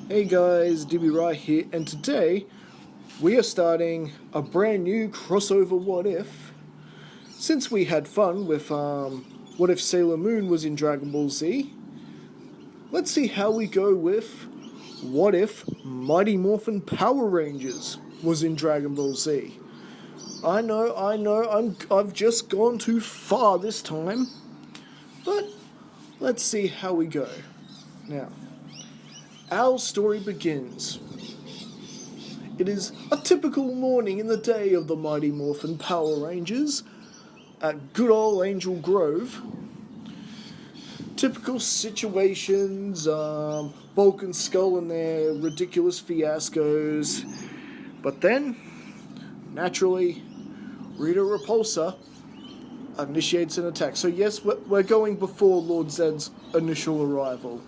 Hey guys, DB Right here, and today we are starting a brand new crossover What If. Since we had fun with What If Sailor Moon was in Dragon Ball Z, let's see how we go with What If Mighty Morphin Power Rangers was in Dragon Ball Z. I know, I've just gone too far this time, but let's see how we go. Now, our story begins. It is a typical morning in the day of the Mighty Morphin Power Rangers at good old Angel Grove. Typical situations, Bulk and Skull and their ridiculous fiascos. But then, naturally, Rita Repulsa initiates an attack. So yes, we're going before Lord Zed's initial arrival.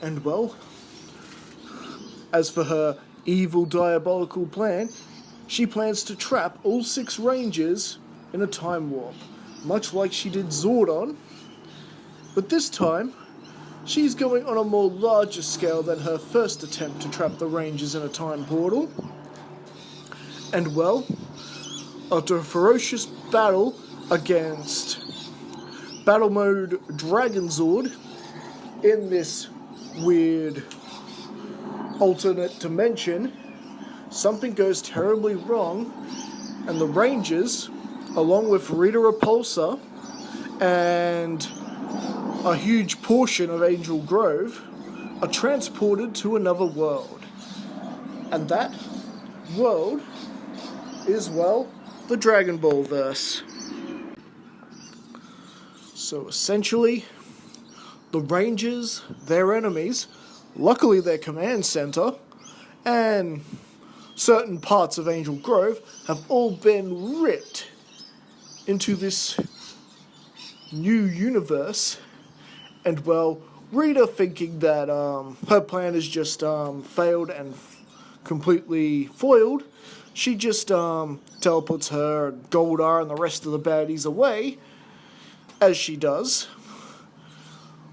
And well, as for her evil diabolical plan, she plans to trap all 6 Rangers in a time warp, much like she did Zordon. But this time, she's going on a more larger scale than her first attempt to trap the Rangers in a time portal. And well, after a ferocious battle against Battle Mode Dragon Zord in this weird alternate dimension, something goes terribly wrong, and the Rangers, along with Rita Repulsa and a huge portion of Angel Grove, are transported to another world. And that world is, well, the Dragon Ball verse. So essentially, the Rangers, their enemies, luckily their command center, and certain parts of Angel Grove have all been ripped into this new universe. And well, Rita, thinking that her plan has just failed and completely foiled, she just teleports her, Goldar, and the rest of the baddies away, as she does.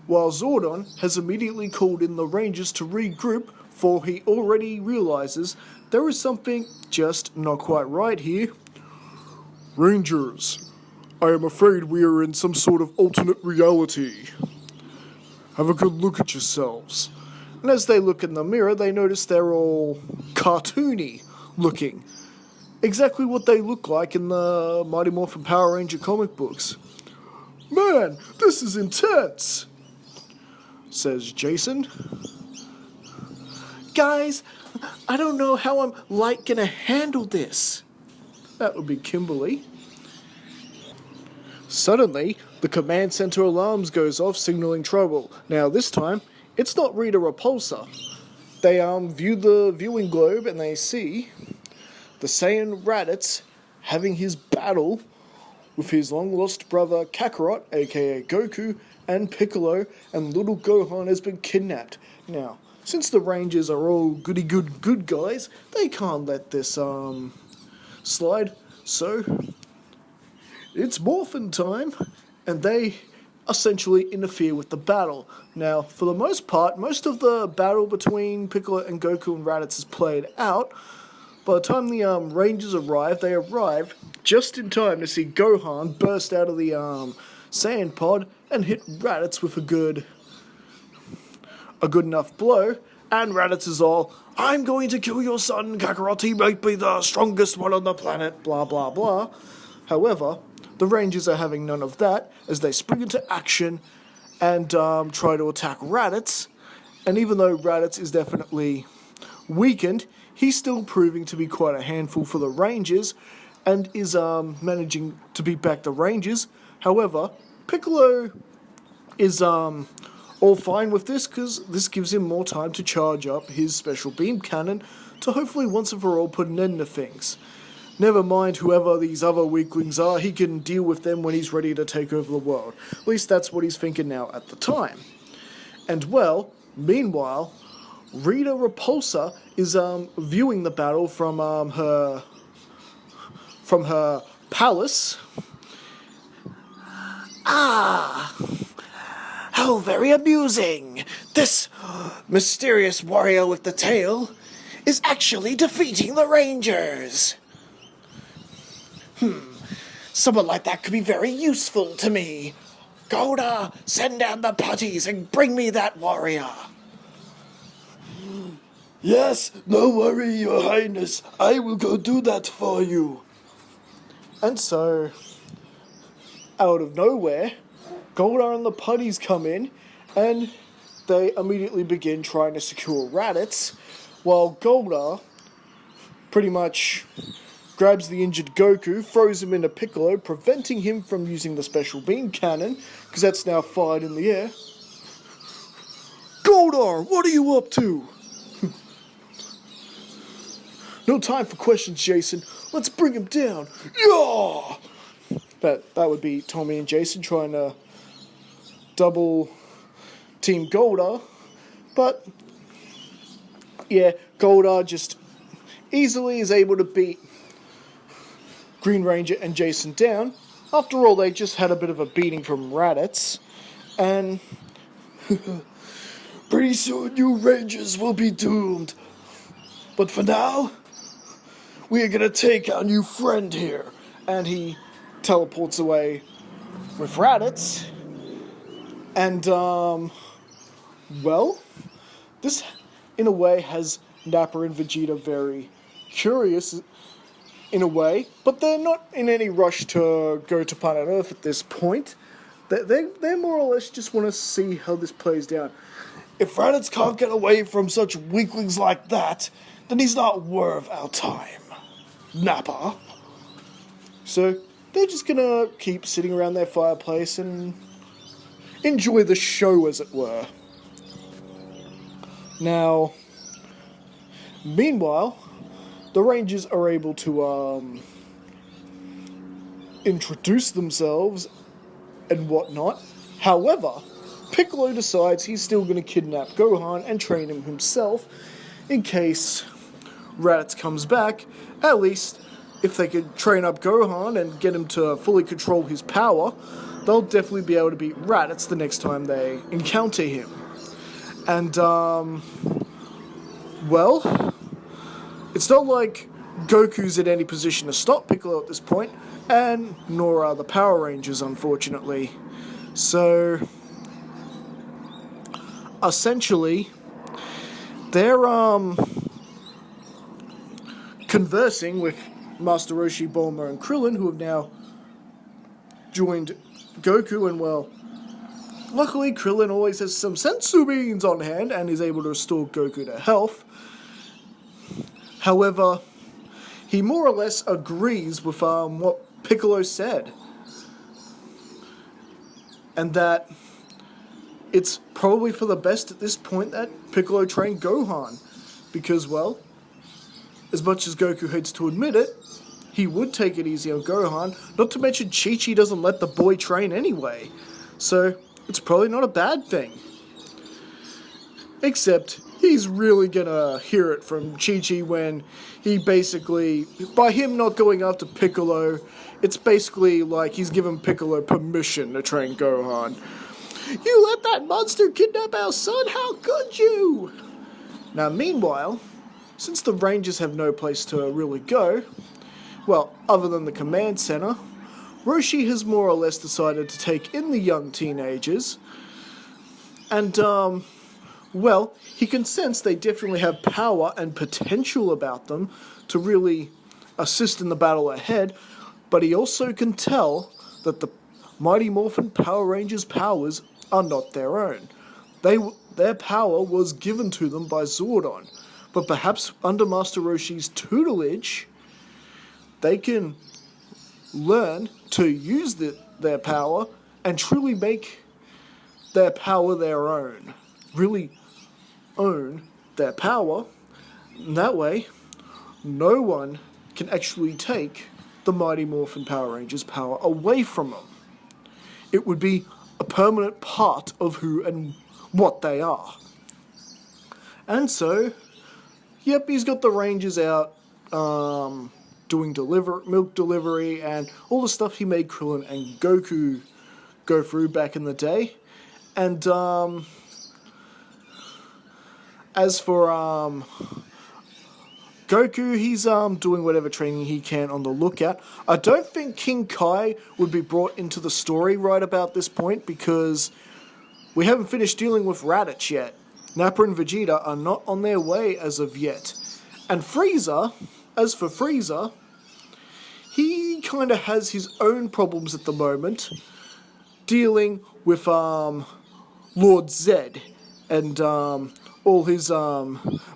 While Zordon has immediately called in the Rangers to regroup, for he already realizes there is something just not quite right here. Rangers, I am afraid we are in some sort of alternate reality. Have a good look at yourselves. And as they look in the mirror, they notice they're all cartoony looking. Exactly what they look like in the Mighty Morphin Power Ranger comic books. Man, this is intense, says Jason. Guys, I don't know how I'm gonna handle this. That would be Kimberly. Suddenly, the command center alarms goes off, signaling trouble. Now this time, it's not Rita Repulsa. They view the viewing globe and they see the Saiyan Raditz having his battle with his long-lost brother Kakarot, aka Goku, and Piccolo, and little Gohan has been kidnapped. Now, since the Rangers are all good guys, they can't let this slide. So it's Morphin time, and they essentially interfere with the battle. Now, for the most part, most of the battle between Piccolo and Goku and Raditz is played out. By the time the Rangers arrive, they arrive just in time to see Gohan burst out of the Saiyan pod and hit Raditz with a good enough blow. And Raditz is all, I'm going to kill your son, Kakarot, he might be the strongest one on the planet, blah blah blah. However, the Rangers are having none of that as they spring into action and try to attack Raditz. And even though Raditz is definitely weakened, he's still proving to be quite a handful for the Rangers and is managing to beat back the Rangers. However, Piccolo is all fine with this because this gives him more time to charge up his special beam cannon to hopefully once and for all put an end to things. Never mind whoever these other weaklings are, he can deal with them when he's ready to take over the world. At least that's what he's thinking now at the time. And well, meanwhile, Rita Repulsa is viewing the battle from her palace. How very amusing! This mysterious warrior with the tail is actually defeating the Rangers! Someone like that could be very useful to me. Golda, send down the putties and bring me that warrior. Yes, no worry, your highness. I will go do that for you. And so, out of nowhere, Golda and the putties come in, and they immediately begin trying to secure Raditz, while Golda pretty much grabs the injured Goku, throws him into Piccolo, preventing him from using the special beam cannon, because that's now fired in the air. Goldar, what are you up to? No time for questions, Jason. Let's bring him down. Yeah! That would be Tommy and Jason trying to double team Goldar. But, yeah, Goldar just easily is able to beat Green Ranger and Jason down. After all, they just had a bit of a beating from Raditz. And pretty soon you Rangers will be doomed. But for now, we are gonna take our new friend here. And he teleports away with Raditz. And, well, this, in a way, has Nappa and Vegeta very curious, in a way, but they're not in any rush to go to planet Earth at this point. They more or less just want to see how this plays down. If Raditz can't get away from such weaklings like that, then he's not worth our time. Nappa. So, they're just gonna keep sitting around their fireplace and enjoy the show, as it were. Now, meanwhile, the Rangers are able to introduce themselves and whatnot. However, Piccolo decides he's still going to kidnap Gohan and train him himself in case Raditz comes back. At least, if they could train up Gohan and get him to fully control his power, they'll definitely be able to beat Raditz the next time they encounter him. And, well, it's not like Goku's in any position to stop Piccolo at this point, and nor are the Power Rangers, unfortunately. So, essentially, they're, conversing with Master Roshi, Bulma, and Krillin, who have now joined Goku, and, well, luckily Krillin always has some sensu beans on hand and is able to restore Goku to health. However, he more or less agrees with what Piccolo said. And that it's probably for the best at this point that Piccolo trained Gohan. Because, well, as much as Goku hates to admit it, he would take it easy on Gohan. Not to mention Chi-Chi doesn't let the boy train anyway. So, it's probably not a bad thing. Except, he's really gonna hear it from Chi-Chi when he basically, by him not going after Piccolo, it's basically like he's given Piccolo permission to train Gohan. You let that monster kidnap our son? How could you? Now, meanwhile, since the Rangers have no place to really go, well, other than the command center, Roshi has more or less decided to take in the young teenagers, and, well, he can sense they definitely have power and potential about them to really assist in the battle ahead, but he also can tell that the Mighty Morphin Power Rangers' powers are not their own. Their power was given to them by Zordon, but perhaps under Master Roshi's tutelage, they can learn to use their power and truly make their power their own. Really own their power. And that way, no one can actually take the Mighty Morphin Power Rangers' power away from them. It would be a permanent part of who and what they are. And so, yep, he's got the Rangers out doing milk delivery and all the stuff he made Krillin and Goku go through back in the day. And as for Goku, he's doing whatever training he can on the lookout. I don't think King Kai would be brought into the story right about this point because we haven't finished dealing with Raditz yet. Nappa and Vegeta are not on their way as of yet. And Frieza, as for Frieza, he kind of has his own problems at the moment, dealing with Lord Zed and all his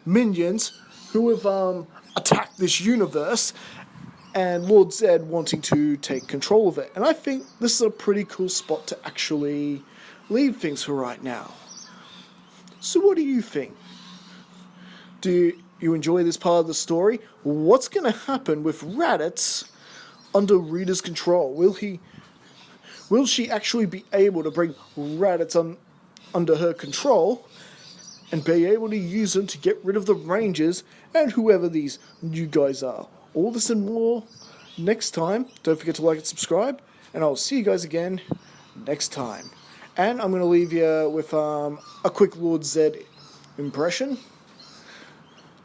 minions who have attacked this universe, and Lord Zed wanting to take control of it. And I think this is a pretty cool spot to actually leave things for right now. So what do you think? Do you enjoy this part of the story? What's going to happen with Raditz under Rita's control? Will she actually be able to bring Raditz under her control and be able to use them to get rid of the Rangers and whoever these new guys are? All this and more next time. Don't forget to like and subscribe, and I'll see you guys again next time. And I'm going to leave you with a quick Lord Zed impression.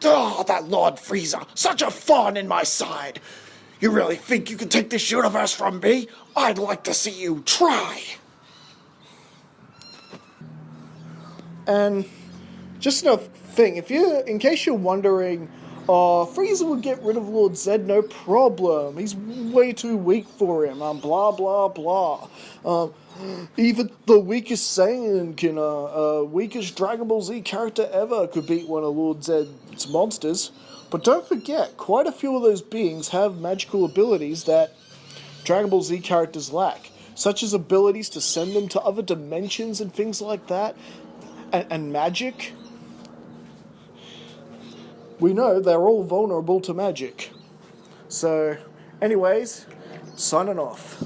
Oh, that Lord Frieza, such a thorn in my side. You really think you can take this universe from me? I'd like to see you try. And just another thing, in case you're wondering, Frieza would get rid of Lord Zed, no problem. He's way too weak for him. Blah blah blah. Even the weakest Saiyan weakest Dragon Ball Z character ever could beat one of Lord Zed's monsters. But don't forget, quite a few of those beings have magical abilities that Dragon Ball Z characters lack, such as abilities to send them to other dimensions and things like that, and magic. We know they're all vulnerable to magic. So, anyways, signing off.